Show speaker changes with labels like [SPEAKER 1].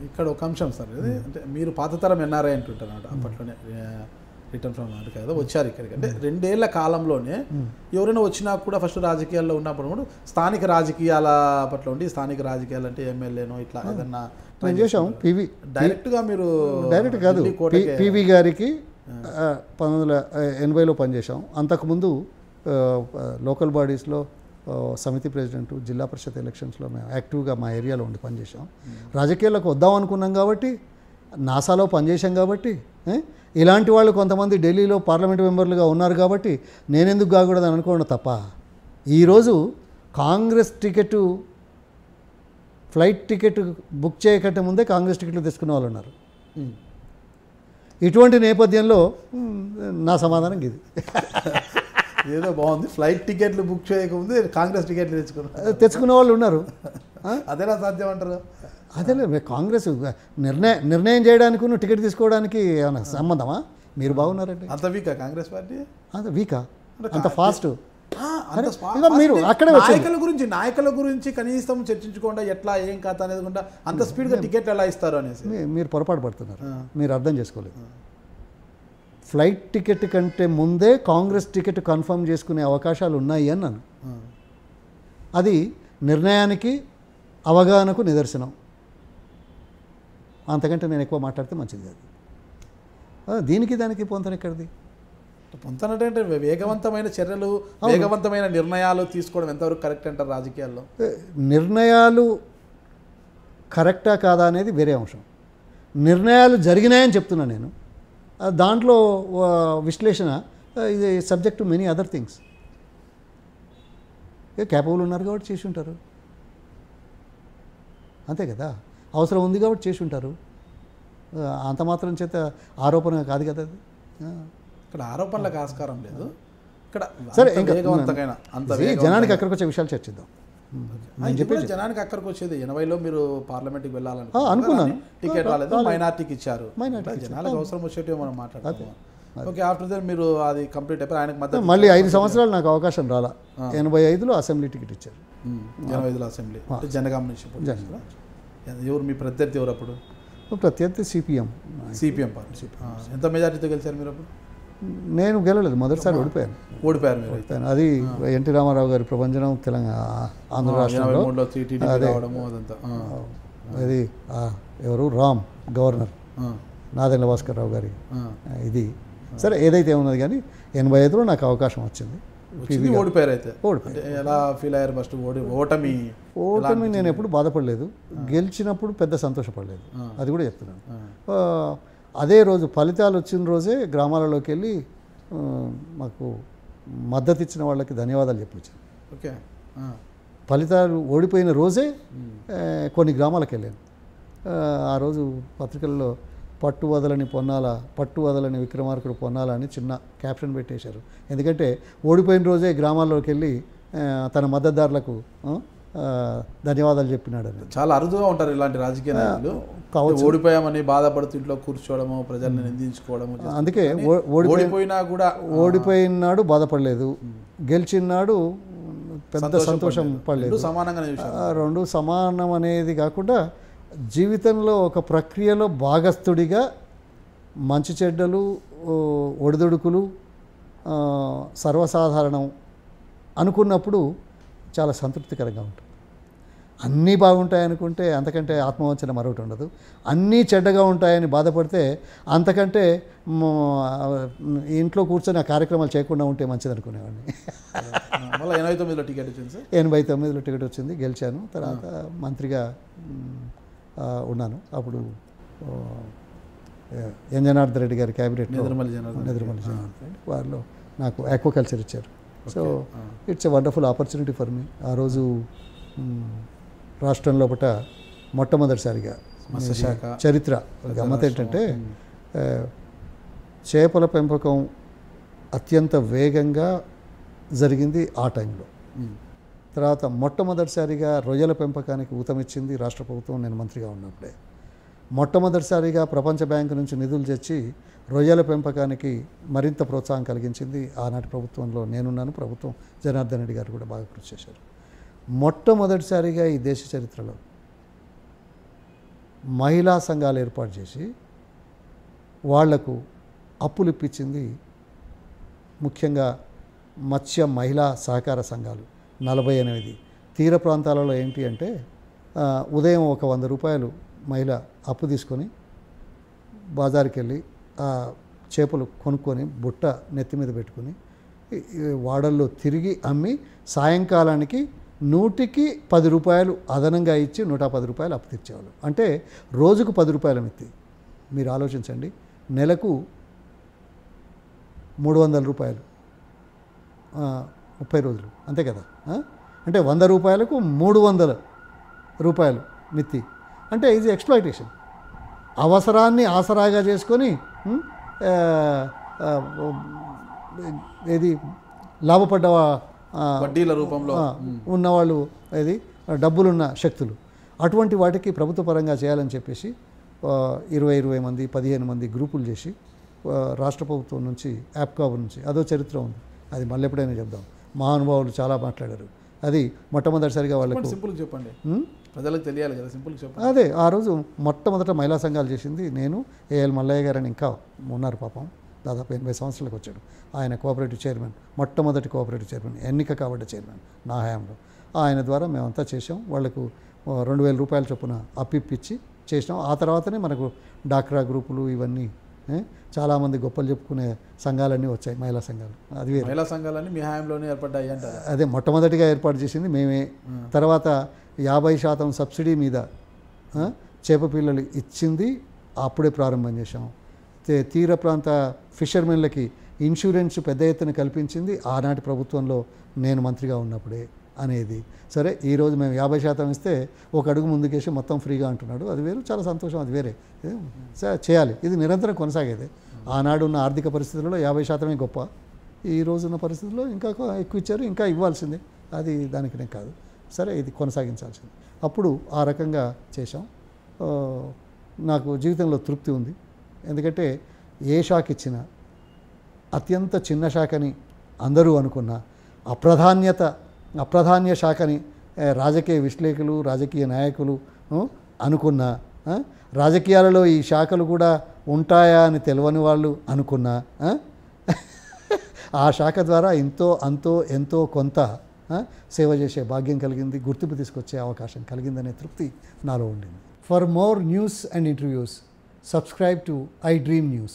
[SPEAKER 1] ఇక్కడ ఒక అంశం సార్ ఇది, అంటే మీరు పాతతరం ఎన్ఆర్ఐ అంటుంటారు అన్నమాట. అప్పట్లోనే రిటర్న్ ఫ్రమ్ అమెరికా కదా వచ్చారు ఇక్కడికి. అంటే 2 ఏళ్ల కాలంలోనే ఎవరైనా వచ్చినా కూడా ఫస్ట్ రాజకీయాల్లో ఉన్నప్పుడు కూడా స్థానిక రాజకీయాల పట్ల ఉండి, స్థానిక రాజకీయాలు అంటే ఎమ్మెల్యేనో ఇట్లా ఏదన్నా
[SPEAKER 2] చేసాం. పివి
[SPEAKER 1] డైరెక్ట్గా మీరు
[SPEAKER 2] డైరెక్ట్ కాదు, పివి గారికి 1980లో పనిచేసాం. అంతకుముందు లోకల్ బాడీస్లో సమితి ప్రెసిడెంట్, జిల్లా పరిషత్ ఎలక్షన్స్లో మేము యాక్టివ్గా మా ఏరియాలో ఉండి పనిచేసాం. రాజకీయాలకు వద్దాం అనుకున్నాం కాబట్టి, నాసాలో పనిచేసాం కాబట్టి, ఇలాంటి వాళ్ళు కొంతమంది ఢిల్లీలో పార్లమెంట్ మెంబర్లుగా ఉన్నారు కాబట్టి నేనెందుకు కాకూడదని అనుకోవడం తప్ప, ఈరోజు Congress ticket flight ticket book చేయకంటే ముందే కాంగ్రెస్ టికెట్లు తెచ్చుకున్న వాళ్ళు ఉన్నారు. ఇటువంటి నేపథ్యంలో నా సమాధానం ఇది.
[SPEAKER 1] ఏదో బాగుంది, ఫ్లైట్ టికెట్లు బుక్ చేయకముందే కాంగ్రెస్ టికెట్లు
[SPEAKER 2] తెచ్చుకున్న వాళ్ళు ఉన్నారు.
[SPEAKER 1] అదేలా సాధ్యం అంటారు?
[SPEAKER 2] అదేలే, కాంగ్రెస్ నిర్ణయం చేయడానికి టికెట్ తీసుకోవడానికి ఏమైనా సంబంధమా? మీరు బాగున్నారండి.
[SPEAKER 1] అంత వీకా కాంగ్రెస్ పార్టీ?
[SPEAKER 2] అంత వీకా, అంత ఫాస్ట్?
[SPEAKER 1] మీరు అక్కడే నాయకుల గురించి కనీసం చర్చించకుండా ఎట్లా ఏం కథ అనేది కూడా అంత స్పీడ్గా టికెట్ ఎలా ఇస్తారు అనేసి
[SPEAKER 2] మీరు పొరపాటు పడుతున్నారు. మీరు అర్థం చేసుకోలేదు. ఫ్లైట్ టికెట్ కంటే ముందే కాంగ్రెస్ టికెట్ కన్ఫర్మ్ చేసుకునే అవకాశాలు ఉన్నాయి అన్నాను. అది నిర్ణయానికి, అవగాహనకు నిదర్శనం. అంతకంటే నేను ఎక్కువ మాట్లాడితే మంచిది కాదు. దీనికి దానికి పొంతన ఎక్కడిది?
[SPEAKER 1] పొంతనంటే వేగవంతమైన చర్యలు, వేగవంతమైన నిర్ణయాలు తీసుకోవడం ఎంతవరకు కరెక్ట్ అంటారు రాజకీయాల్లో?
[SPEAKER 2] నిర్ణయాలు కరెక్టా కాదా అనేది వేరే అంశం. నిర్ణయాలు జరిగినాయని చెప్తున్నా నేను. దాంట్లో విశ్లేషణ ఇది subject to many other things. Capable ఉన్నారు కాబట్టి చేసి ఉంటారు, అంతే కదా. అవసరం ఉంది కాబట్టి చేసి ఉంటారు. అంత మాత్రం చేత ఆరోపణ కాదు కదా అది.
[SPEAKER 1] ఇక్కడ ఆరోపణలకు ఆస్కారం లేదు. ఇక్కడ
[SPEAKER 2] సరే,
[SPEAKER 1] జనానికి
[SPEAKER 2] అక్కడికి వచ్చే విషయాలు చర్చిద్దాం.
[SPEAKER 1] జనానికి అక్కడికి వచ్చేది 80లో మీరు పార్లమెంట్కి వెళ్ళాలనుకున్నాను, టికెట్ రాలేదు, మైనార్టీకి ఇచ్చారు. జనాలకు అవసరం వచ్చేటివి మనం మాట్లాడతాం. ఓకే, ఆఫ్టర్ దట్ మీరు అది కంప్లీట్ అయిపోయి ఆయనకు మధ్య
[SPEAKER 2] మళ్ళీ 5 సంవత్సరాలు నాకు అవకాశం రాలా. 85లో అసెంబ్లీ టికెట్ ఇచ్చారు.
[SPEAKER 1] 85లో అసెంబ్లీ జనగాం నుంచి. ఎవరు మీ ప్రత్యర్థి ఎవరు అప్పుడు?
[SPEAKER 2] ప్రత్యర్థి సిపిఎం
[SPEAKER 1] పార్టీ. ఎంత మెజార్టీతో గెలిచారు మీరు అప్పుడు?
[SPEAKER 2] నేను గెలవలేదు, మొదటిసారి ఓడిపోయాను. అది ఎన్టీ రామారావు గారి ప్రభంజనం, తెలంగాణ ఆంధ్ర రాష్ట్రంలో. అది ఎవరు, రామ్ గవర్నర్, నాదెండ్ల భాస్కర్ రావు గారి ఇది. సరే, ఏదైతే ఉన్నది కానీ 85లో నాకు అవకాశం వచ్చింది.
[SPEAKER 1] ఓడిపోయారు. అయితే ఎలా ఫీల్ అయ్యారు? ఫస్ట్ ఓటమి
[SPEAKER 2] నేను ఎప్పుడు బాధపడలేదు, గెలిచినప్పుడు పెద్ద సంతోషపడలేదు, అది కూడా చెప్తున్నాను. అదే రోజు ఫలితాలు వచ్చిన రోజే గ్రామాలలోకి వెళ్ళి మాకు మద్దతు ఇచ్చిన వాళ్ళకి ధన్యవాదాలు చెప్పొచ్చాను.
[SPEAKER 1] ఓకే,
[SPEAKER 2] ఫలితాలు ఓడిపోయిన రోజే కొన్ని గ్రామాలకు వెళ్ళాను. ఆ రోజు పత్రికల్లో పట్టు వదలని విక్రమార్కుడు పొన్నాల అని చిన్న క్యాప్షన్ పెట్టేశారు. ఎందుకంటే ఓడిపోయిన రోజే గ్రామాల్లోకి వెళ్ళి తన మద్దతుదారులకు ధన్యవాదాలు చెప్పినాడు.
[SPEAKER 1] చాలా అరుదుగా ఉంటారు ఇలాంటి రాజకీయ నాయకులు. ఓడిపోయామని బాధపడుతూ ఇంట్లో కూర్చోవడము, ప్రజల్ని నిందించుకోవడము.
[SPEAKER 2] అందుకే ఓడిపోయినాడు బాధపడలేదు, గెలిచినాడు పెద్ద సంతోషం పడలేదు. రెండు సమానం అనేది కాకుండా జీవితంలో ఒక ప్రక్రియలో భాగస్థుడిగా మంచి చెడ్డలు, ఒడిదుడుకులు సర్వసాధారణం అనుకున్నప్పుడు చాలా సంతృప్తికరంగా ఉంటుంది. అన్నీ బాగుంటాయనుకుంటే అంతకంటే ఆత్మవంచన మరొకటి ఉండదు. అన్నీ చెడ్డగా ఉంటాయని బాధపడితే అంతకంటే ఇంట్లో కూర్చొని ఆ కార్యక్రమాలు చేయకుండా ఉంటే మంచిది అనుకునేవాడిని. 89లో టికెట్ వచ్చింది, గెలిచాను. తర్వాత మంత్రిగా ఉన్నాను. అప్పుడు ఎన్ జనార్దన్ రెడ్డి గారి క్యాబినెట్, నిర్మల్ జనార్దన్ రెడ్డి వారిలో నాకు ఆక్వాకల్చర్ ఇచ్చారు. So it's a wonderful opportunity for me. ఆ రోజు రాష్ట్రం లోపల మొట్టమొదటిసారిగా చరిత్ర గమ్మత్ ఏంటంటే చేపల పెంపకం అత్యంత వేగంగా జరిగింది ఆ టైంలో. తర్వాత మొట్టమొదటిసారిగా రొయ్యల పెంపకానికి ఊతమిచ్చింది రాష్ట్ర ప్రభుత్వం నేను మంత్రిగా ఉన్నప్పుడే. మొట్టమొదటిసారిగా ప్రపంచ బ్యాంకు నుంచి నిధులు తెచ్చి రొయ్యల పెంపకానికి మరింత ప్రోత్సాహం కలిగించింది ఆనాటి ప్రభుత్వంలో నేనున్నాను. ప్రభుత్వం జనార్దన్ రెడ్డి గారు కూడా బాగా కృషి చేశారు. మొట్టమొదటిసారిగా ఈ దేశ చరిత్రలో మహిళా సంఘాలు ఏర్పాటు చేసి వాళ్లకు అప్పులు ఇప్పించింది ముఖ్యంగా మత్స్య మహిళా సహకార సంఘాలు 48. తీర ప్రాంతాలలో ఏంటి అంటే ఉదయం ఒక 100 రూపాయలు మహిళ అప్పు తీసుకొని బజారుకి వెళ్ళి ఆ చేపలు కొనుక్కొని బుట్ట నెత్తి మీద పెట్టుకొని వాడల్లో తిరిగి అమ్మి సాయంకాలానికి 100కి 10 రూపాయలు అదనంగా ఇచ్చి 110 రూపాయలు అప్పు తెచ్చేవాళ్ళు. అంటే రోజుకు 10 రూపాయల మిత్తి. మీరు ఆలోచించండి, నెలకు 300 రూపాయలు 30 రోజులు అంతే కదా. అంటే 100 రూపాయలకు 300 రూపాయలు మిత్తి. అంటే ఇది ఎక్స్‌ప్లాయిటేషన్. అవసరాన్ని ఆసరాగా చేసుకొని ఏది లాభపడ్డ
[SPEAKER 1] వడ్డీల రూపంలో
[SPEAKER 2] ఉన్నవాళ్ళు, ఏది డబ్బులున్న శక్తులు, అటువంటి వాటికి ప్రభుత్వ పరంగా చేయాలని చెప్పేసి 20 మంది 15 మంది గ్రూపులు చేసి రాష్ట్ర ప్రభుత్వం నుంచి యాప్కాబ్ నుంచి అదో చరిత్ర ఉంది. అది మళ్ళీ ఎప్పుడైనా చెప్దాం. మహానుభావులు చాలా మాట్లాడారు. అది మొట్టమొదటిసారిగా వాళ్ళకు
[SPEAKER 1] సింపుల్ చెప్పండి, ప్రజలకు తెలియాలి కదా, సింపుల్ చెప్పండి.
[SPEAKER 2] అదే ఆ రోజు మొట్టమొదట మహిళా సంఘాలు చేసింది నేను, ఏఎల్ మల్లయ్య గారు అని ఇంకా ఉన్నారు పాపం, దాదాపు 80 సంవత్సరాలకు వచ్చాడు. ఆయన కోఆపరేటివ్ చైర్మన్, మొట్టమొదటి కోఆపరేటివ్ చైర్మన్, ఎన్నిక కాబడ్డ చైర్మన్ నా హయాంలో. ఆయన ద్వారా మేమంతా చేసాం. వాళ్లకు 2000 రూపాయల చొప్పున అప్పిప్పించి చేసినాం. ఆ తర్వాతనే మనకు డాక్రా గ్రూపులు ఇవన్నీ చాలామంది గొప్పలు చెప్పుకునే సంఘాలన్నీ వచ్చాయి, మహిళా సంఘాలు. అది
[SPEAKER 1] మహిళా సంఘాలన్నీ మీ హయాంలోనే ఏర్పడ్డాయి అంటారు.
[SPEAKER 2] అదే మొట్టమొదటిగా ఏర్పాటు చేసింది మేమే. తర్వాత 50% సబ్సిడీ మీద చేప పిల్లలు ఇచ్చింది అప్పుడే ప్రారంభం చేశాం. తీర ప్రాంత ఫిషర్మెన్లకి ఇన్సూరెన్స్ పెద్ద ఎత్తున కల్పించింది ఆనాటి ప్రభుత్వంలో నేను మంత్రిగా ఉన్నప్పుడే అనేది. సరే, ఈరోజు మేము 50% ఇస్తే ఒక అడుగు ముందుకేసి మొత్తం ఫ్రీగా అంటున్నాడు. అది వేరు, చాలా సంతోషం, అది వేరే. చేయాలి, ఇది నిరంతరం కొనసాగేది. ఆనాడు ఉన్న ఆర్థిక పరిస్థితుల్లో 50% గొప్ప. ఈ రోజున్న పరిస్థితుల్లో ఇంకా ఎక్కువ ఇచ్చారు, ఇంకా ఇవ్వాల్సిందే, అది దానికనే కాదు. సరే, ఇది కొనసాగించాల్సింది. అప్పుడు ఆ రకంగా చేశాం. నాకు జీవితంలో తృప్తి ఉంది. ఎందుకంటే ఏ శాఖ ఇచ్చినా అత్యంత చిన్న శాఖని అందరూ అనుకున్న అప్రధాన్య శాఖని రాజకీయ విశ్లేషకులు, రాజకీయ నాయకులు అనుకున్న, రాజకీయాలలో ఈ శాఖలు కూడా ఉంటాయా అని తెలియని వాళ్ళు అనుకున్న, ఆ శాఖ ద్వారా ఎంతో కొంత సేవ చేసే భాగ్యం కలిగింది, గుర్తింపు తీసుకొచ్చే అవకాశం కలిగిందనే తృప్తి నాలో ఉండింది. For more news and interviews, subscribe to iDream News.